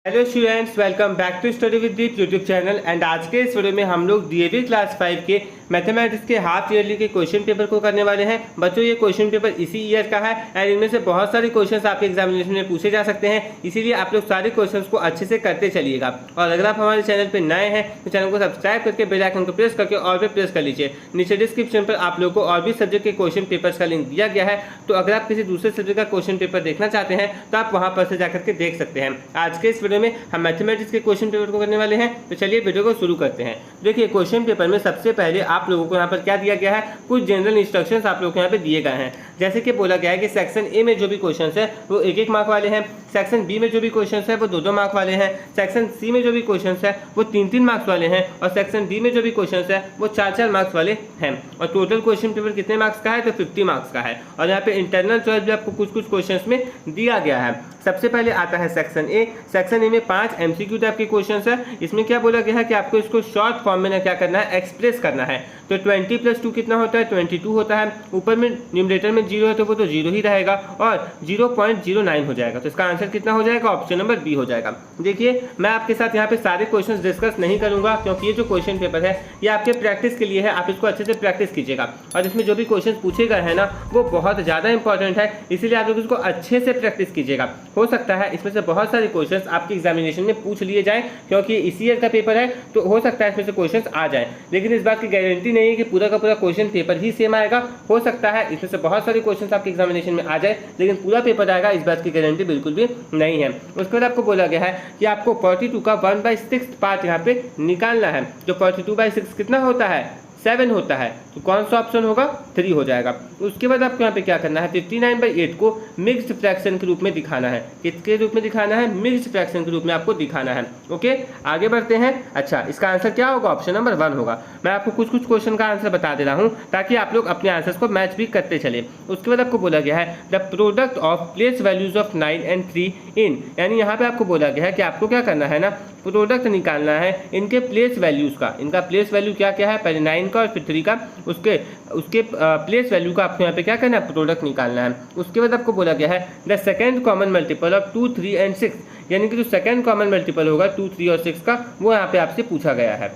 Hello students, welcome back to study with Deep YouTube channel. And आज के इस video में हम लोग डीएवी क्लास 5 के मैथमेटिक्स के हाफ ईयरली के क्वेश्चन पेपर को करने वाले हैं। बच्चों, ये क्वेश्चन पेपर इसी ईयर का है एंड इनमें से बहुत सारे क्वेश्चंस आपके एग्जामिनेशन में पूछे जा सकते हैं, इसीलिए आप लोग सारे क्वेश्चंस को अच्छे से करते चलिएगा। और अगर आप हमारे चैनल पर नए हैं तो चैनल को सब्सक्राइब करके बेल आइकन को प्रेस करके और भी प्रेस कर लीजिए। नीचे डिस्क्रिप्शन पर आप लोग को और भी सब्जेक्ट के क्वेश्चन पेपर्स का लिंक दिया गया है, तो अगर आप किसी दूसरे सब्जेक्ट का क्वेश्चन पेपर देखना चाहते हैं तो आप वहाँ पर से जाकर के देख सकते हैं। आज के इस वीडियो में हम मैथमेटिक्स के क्वेश्चन पेपर को करने वाले हैं, तो चलिए वीडियो को शुरू करते हैं। देखिए, क्वेश्चन पेपर में सबसे पहले आप लोगों को यहाँ पर क्या दिया गया है, कुछ जनरल इंस्ट्रक्शंस आप लोगों को यहाँ पे दिए गए हैं। जैसे कि बोला गया है कि सेक्शन ए में जो भी क्वेश्चंस है वो 1-1 मार्क वाले हैं, सेक्शन बी में जो भी क्वेश्चंस है वो 2-2 मार्क वाले हैं, सेक्शन सी में जो भी क्वेश्चंस है वो 3-3 मार्क्स वाले हैं और सेक्शन डी में जो भी क्वेश्चंस है वो 4-4 मार्क्स वाले हैं। और टोटल क्वेश्चन पेपर कितने मार्क्स का है, तो 50 मार्क्स का है। और यहाँ पे इंटरनल चॉइस भी आपको कुछ कुछ क्वेश्चंस में दिया गया है। सबसे पहले आता है सेक्शन ए। सेक्शन ए में 5 MCQ टाइप के क्वेश्चंस है। इसमें क्या बोला गया है कि आपको इसको शॉर्ट फॉर्म में क्या करना है, एक्सप्रेस करना है। तो 20 + 2 कितना होता है, 22 होता है। ऊपर में न्यूमरेटर में 0 है तो वो तो 0 ही रहेगा और 0.09 हो जाएगा। तो इसका आंसर कितना हो जाएगा, ऑप्शन नंबर बी हो जाएगा। देखिए, मैं आपके साथ यहाँ पे सारे क्वेश्चंस डिस्कस नहीं करूंगा क्योंकि ये जो क्वेश्चन पेपर है ये आपके प्रैक्टिस के लिए है, आप इसको अच्छे से प्रैक्टिस कीजिएगा। और इसमें जो भी क्वेश्चन पूछे गए हैं ना वो बहुत ज़्यादा इंपॉर्टेंट है, इसीलिए आप लोग इसको अच्छे से प्रैक्टिस कीजिएगा। हो सकता है इसमें से बहुत सारे क्वेश्चंस आपके एग्जामिनेशन में पूछ लिए जाएं, क्योंकि इसी ईयर का पेपर है तो हो सकता है इसमें से क्वेश्चंस आ जाएं। लेकिन इस बात की गारंटी नहीं है कि पूरा का पूरा क्वेश्चन पेपर ही सेम आएगा। हो सकता है इसमें से बहुत सारे क्वेश्चंस आपके एग्जामिनेशन में आ जाए लेकिन पूरा पेपर आएगा, इस बात की गारंटी बिल्कुल भी नहीं है। उसके बाद आपको बोला गया है कि आपको 42 का 1/6 पार्ट यहाँ पे निकालना है। जो 42/6 कितना होता है, 7 होता है। तो कौन सा ऑप्शन होगा, 3 हो जाएगा। उसके बाद आपको यहाँ पे क्या करना है, 59/8 को मिक्स्ड फ्रैक्शन के रूप में दिखाना है। किसके रूप में दिखाना है, मिक्स्ड फ्रैक्शन के रूप में आपको दिखाना है। ओके, आगे बढ़ते हैं। अच्छा, इसका आंसर क्या होगा, ऑप्शन नंबर 1 होगा। मैं आपको कुछ कुछ क्वेश्चन का आंसर बता दे रहा हूँ ताकि आप लोग अपने आंसर्स को मैच भी करते चले। उसके बाद आपको बोला गया है the product of place values of 9 and 3 इन, यानी यहाँ पे आपको बोला गया है कि आपको क्या करना है ना, प्रोडक्ट निकालना है इनके प्लेस वैल्यूज का। इनका प्लेस वैल्यू क्या क्या है, पहले 9 का और फिर 3 का, उसके प्लेस वैल्यू का आपको यहाँ पे क्या करना है, प्रोडक्ट निकालना है। उसके बाद आपको बोला गया है the second common multiple of 2, 3 and 6, यानी कि जो सेकंड कॉमन मल्टीपल होगा 2, 3 और 6 का वो यहाँ पे आपसे पूछा गया है।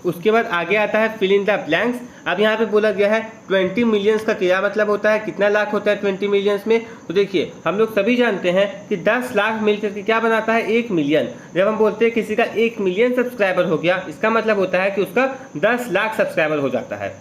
उसके बाद आगे आता है फिल इन द ब्लैंक्स। अब यहाँ पे बोला गया है 20 मिलियंस का क्या मतलब होता है, कितना लाख होता है 20 मिलियंस में। तो देखिए, हम लोग सभी जानते हैं कि 10 लाख मिलकर के क्या बनाता है, 1 मिलियन। जब हम बोलते हैं किसी का 1 मिलियन सब्सक्राइबर हो गया, इसका मतलब होता है कि उसका 10 लाख सब्सक्राइबर हो जाता है।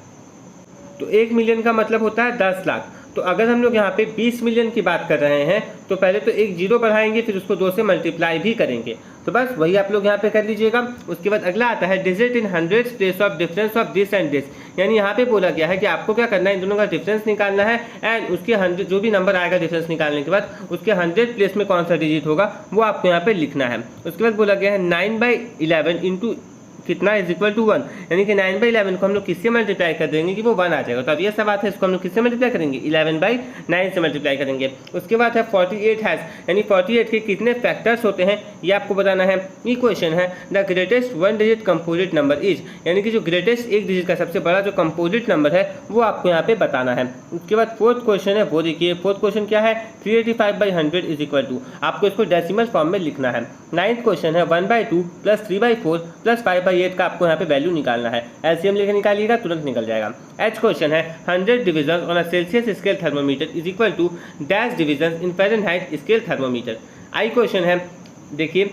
तो 1 मिलियन का मतलब होता है 10 लाख। तो अगर हम लोग यहाँ पे 20 मिलियन की बात कर रहे हैं तो पहले तो एक 0 बढ़ाएंगे, फिर उसको 2 से मल्टीप्लाई भी करेंगे। तो बस वही आप लोग यहाँ पे कर लीजिएगा। उसके बाद अगला आता है digit in hundreds place of difference of this and this, यानी यहाँ पे बोला गया है कि आपको क्या करना है, इन दोनों का डिफरेंस निकालना है एंड उसके 100 जो भी नंबर आएगा डिफरेंस निकालने के बाद उसके 100 प्लेस में कौन सा डिजिट होगा वो आपको यहाँ पे लिखना है। उसके बाद बोला गया है 9/11 इंटू कितना इज इक्वल टू 1, यानी कि 9/11 को हम लोग किससे मल्टीप्लाई कर देंगे कि वो 1 आ जाएगा। तो अब ये सब बात है, इसको हम लोग किससे मल्टीप्लाई करेंगे, 11/9 से मल्टीप्लाई करेंगे। उसके बाद है 48 हैज़, यानी 48 के कितने फैक्टर्स होते हैं ये आपको बताना है। ये क्वेश्चन है the greatest 1 digit composite number is, यानी कि जो ग्रेटेस्ट एक डिजिट का सबसे बड़ा जो कंपोजिट नंबर है वो आपको यहाँ पे बताना है। उसके बाद 4th क्वेश्चन है, वो देखिए 4th क्वेश्चन क्या है, 385/100 इज इक्वल टू, आपको इसको डेसिमल फॉर्म में लिखना है। 9th क्वेश्चन है 1/2 + 3/4 + 5/8 का आपको यहाँ पे वैल्यू निकालना है। एलसीएम लेकर निकालिएगा, तुरंत निकल जाएगा। एच क्वेश्चन है 100 division on a Celsius scale thermometer is equal to dash division in Fahrenheit scale thermometer. I question है, देखिए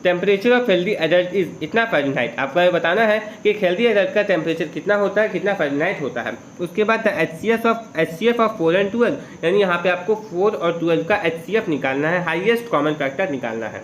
temperature of healthy adult is इतना फ़ारेनहाइट, आपको ये बताना है कि एक हेल्दी एडल्ट का टेम्परेचर कितना होता है, कितना फ़ारेनहाइट होता है। उसके बाद HCF ऑफ 4 and 12, यानी यहाँ पे आपको 4 और 12 का HCF निकालना है, हाईएस्ट कॉमन फैक्टर निकालना है।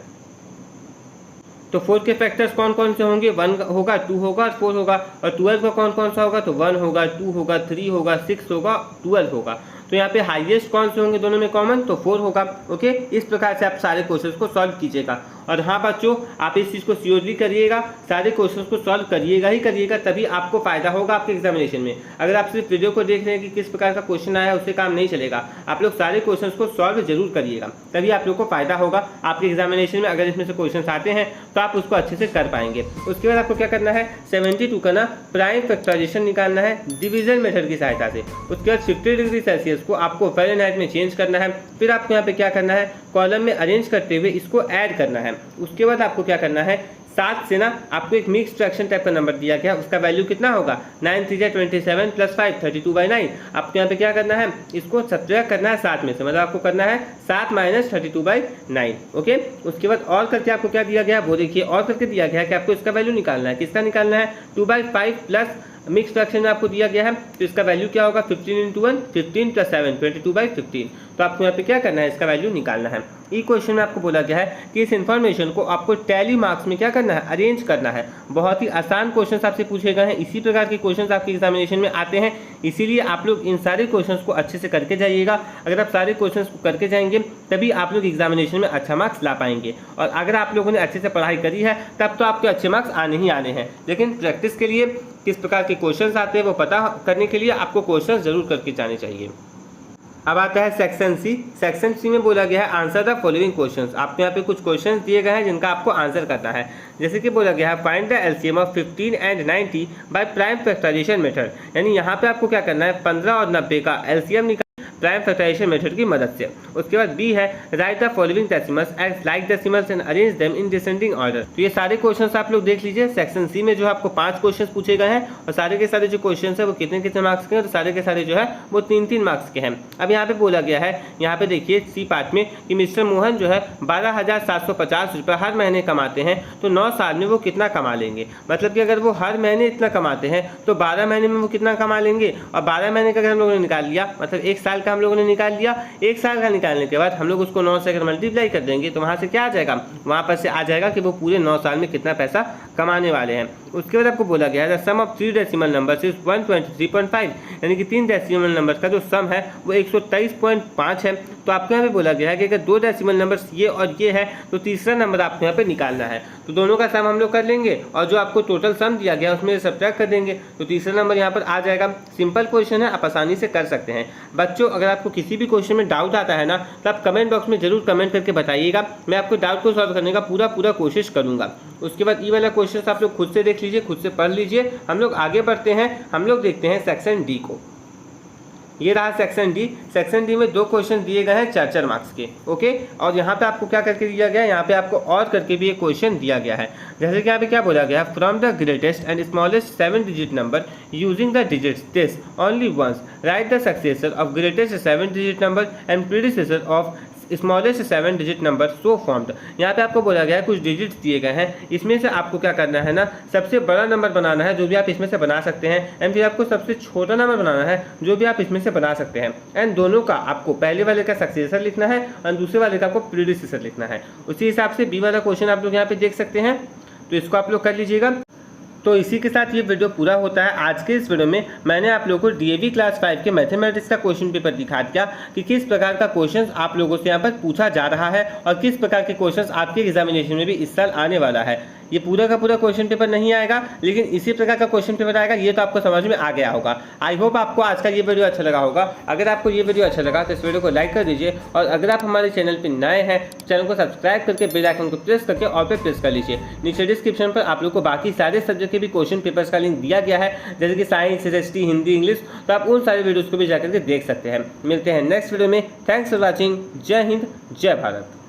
तो 4 के फैक्टर्स कौन कौन से होंगे, 1 होगा, 2 होगा और 4 होगा। और 12 का कौन कौन सा होगा, तो 1 होगा, 2 होगा, 3 होगा, 6 होगा, 12 होगा। तो यहाँ पे हाईएस्ट कौन से होंगे दोनों में कॉमन, तो 4 होगा। ओके, इस प्रकार से आप सारे क्वेश्चंस को सॉल्व कीजिएगा। और हाँ बच्चों, आप इस चीज़ को श्योरली करिएगा, सारे क्वेश्चंस को सॉल्व करिएगा ही करिएगा, तभी आपको फायदा होगा आपके एग्जामिनेशन में। अगर आप सिर्फ वीडियो को देख रहे हैं कि किस प्रकार का क्वेश्चन आया है, उससे काम नहीं चलेगा। आप लोग सारे क्वेश्चंस को सॉल्व जरूर करिएगा, तभी आप लोग को फायदा होगा आपके एग्जामिनेशन में। अगर इसमें से क्वेश्चन आते हैं तो आप उसको अच्छे से कर पाएंगे। उसके बाद आपको क्या करना है, 72 का ना प्राइम फैक्टराइजेशन निकालना है डिवीजन मेथड की सहायता से। उसके बाद 50 डिग्री सेल्सियस को आपको फ़ारेनहाइट में चेंज करना है। फिर आपको यहाँ पे क्या करना है, कॉलम में अरेंज करते हुए इसको ऐड करना है। है। उसके बाद आपको क्या करना है, 7 से ना आपको एक मिक्स फ्रैक्शन टाइप का नंबर दिया गया, उसका वैल्यू कितना होगा 9 3 27 प्लस 5 32/9। आपको यहाँ पे क्या करना है, इसको सब्ट्रैक्ट करना है 7 में से, मतलब आपको करना है 7 - 32/9। ओके, उसके बाद और करके आपको क्या दिया गया वो देखिए, और करके दिया गया है कि आपको इसका वैल्यू निकालना है। किसका निकालना है, 2/5 प्लस मिक्स फ्रैक्शन में आपको दिया गया है, तो इसका वैल्यू क्या होगा 15 × 1 15 + 7 22/15। तो आपको यहाँ पे क्या करना है, इसका वैल्यू निकालना है। ई क्वेश्चन में आपको बोला गया है कि इस इन्फॉर्मेशन को आपको टैली मार्क्स में क्या करना है, अरेंज करना है। बहुत ही आसान क्वेश्चन आपसे पूछे गए हैं, इसी प्रकार के क्वेश्चन आपके एग्जामिनेशन में आते हैं, इसीलिए आप लोग इन सारे क्वेश्चन को अच्छे से करके जाइएगा। अगर आप सारे क्वेश्चन को करके जाएंगे तभी आप लोग एग्जामिनेशन में अच्छा मार्क्स ला पाएंगे। और अगर आप लोगों ने अच्छे से पढ़ाई करी है तब तो आपके अच्छे मार्क्स आने ही आने हैं, लेकिन प्रैक्टिस के लिए किस प्रकार के क्वेश्चंस आते हैं वो पता करने के लिए आपको क्वेश्चंस जरूर करके जाने चाहिए। अब आता है सेक्शन सी। सेक्शन सी में बोला गया है आंसर द फॉलोइंग क्वेश्चंस। आपको यहाँ पे कुछ क्वेश्चंस दिए गए हैं जिनका आपको आंसर करना है। जैसे कि बोला गया है find the LCM of 15 and 90 by prime factorisation method, यानी यहाँ पे आपको क्या करना है 15 और 90 का एलसीएम निकाल प्राइम फैक्टराइजेशन मेथड की मदद से। उसके बाद बी है write the following decimals as like decimals and arrange them in descending order. तो ये सारे क्वेश्चंस आप लोग देख लीजिए। सेक्शन सी में जो है आपको 5 क्वेश्चंस पूछे गए हैं और सारे के सारे जो क्वेश्चंस है वो कितने कितने मार्क्स के हैं, तो सारे के सारे जो है वो 3-3 मार्क्स के हैं। अब यहाँ पे बोला गया है, यहाँ पे देखिए सी पार्ट में कि मिस्टर मोहन जो है 12,750 रुपये हर महीने कमाते हैं, तो 9 साल में वो कितना कमा लेंगे। मतलब कि अगर वो हर महीने इतना कमाते हैं तो 12 महीने में वो कितना कमा लेंगे। और 12 महीने का अगर हम लोगों ने निकाल लिया, मतलब 1 साल का हम लोगों ने निकाल लिया, 1 साल का निकालने के बाद हम लोग उसको 9 से अगर मल्टीप्लाई कर देंगे तो वहाँ से क्या आ जाएगा, वहाँ पर से आ जाएगा कि वो पूरे 9 साल में कितना पैसा कमाने वाले हैं। उसके बाद आपको बोला गया है सम ऑफ 3 डेसिमल नंबर्स इज 123.5, यानी कि 3 डेसिमल नंबर का जो सम है वो 123.5 है। तो आपको यहाँ पे बोला गया है कि अगर 2 डेसिमल नंबर्स ये और ये है तो तीसरा नंबर आपको यहाँ पे निकालना है। तो दोनों का सम हम लोग कर लेंगे और जो आपको टोटल सम दिया गया उसमें सब्ट्रैक्ट कर देंगे, तो तीसरा नंबर यहाँ पर आ जाएगा। सिंपल क्वेश्चन है, आप आसानी से कर सकते हैं। बच्चों अगर आपको किसी भी क्वेश्चन में डाउट आता है ना तो आप कमेंट बॉक्स में जरूर कमेंट करके बताइएगा, मैं आपको डाउट को सॉल्व करने का पूरा कोशिश करूंगा। उसके बाद ई वाला क्वेश्चन आप लोग खुद से देख लीजिए, खुद से पढ़ लीजिए। हम लोग आगे बढ़ते हैं, हम लोग देखते हैं सेक्शन डी को। ये रहा सेक्शन डी। सेक्शन डी में 2 क्वेश्चन दिए गए हैं 4-4 मार्क्स के। ओके, और यहाँ पे आपको क्या करके दिया गया है, यहाँ पे आपको और करके भी एक क्वेश्चन दिया गया है। जैसे कि यहाँ पे क्या बोला गया है, from the greatest and smallest 7 digit number using the digits this only once write the successor of greatest 7 digit number and predecessor of smallest 7 digit number so formed. यहाँ पे आपको बोला गया है कुछ डिजिट्स दिए गए हैं, इसमें से आपको क्या करना है ना, सबसे बड़ा नंबर बनाना है जो भी आप इसमें से बना सकते हैं, एंड फिर आपको सबसे छोटा नंबर बनाना है जो भी आप इसमें से बना सकते हैं। एंड दोनों का आपको पहले वाले का सक्सेसर लिखना है और दूसरे वाले का आपको प्रीडिसेसर लिखना है। उसी हिसाब से बी वाला क्वेश्चन आप लोग यहाँ पे देख सकते हैं, तो इसको आप लोग कर लीजिएगा। तो इसी के साथ ये वीडियो पूरा होता है। आज के इस वीडियो में मैंने आप लोगों को डीएवी क्लास 5 के मैथमेटिक्स का क्वेश्चन पेपर दिखा दिया कि किस प्रकार का क्वेश्चन आप लोगों से यहाँ पर पूछा जा रहा है और किस प्रकार के क्वेश्चन आपके एग्जामिनेशन में भी इस साल आने वाला है। ये पूरा का पूरा क्वेश्चन पेपर नहीं आएगा, लेकिन इसी प्रकार का क्वेश्चन पेपर आएगा, ये तो आपको समझ में आ गया होगा। आई होप आपको आज का ये वीडियो अच्छा लगा होगा। अगर आपको ये वीडियो अच्छा लगा तो इस वीडियो को लाइक कर दीजिए, और अगर आप हमारे चैनल पर नए हैं चैनल को सब्सक्राइब करके बेल आइकन को प्रेस करके ऑल पे प्रेस कर लीजिए। नीचे डिस्क्रिप्शन पर आप लोग को बाकी सारे सब्जेक्ट के भी क्वेश्चन पेपर्स का लिंक दिया गया है, जैसे कि साइंस, हिस्ट्री, हिंदी, इंग्लिश, तो आप उन सारे वीडियोज़ को भी जाकर के देख सकते हैं। मिलते हैं नेक्स्ट वीडियो में। Thanks for watching. जय हिंद, जय भारत।